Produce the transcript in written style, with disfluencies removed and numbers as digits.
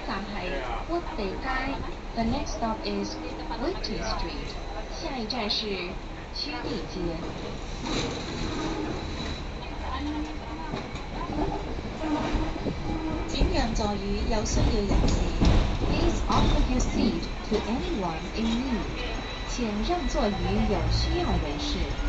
站係屈地街。The next stop is Whitty Street。下一站是屈地街。請讓座與有需要人士。Please offer your seat to anyone in need。請讓座於有需要人士。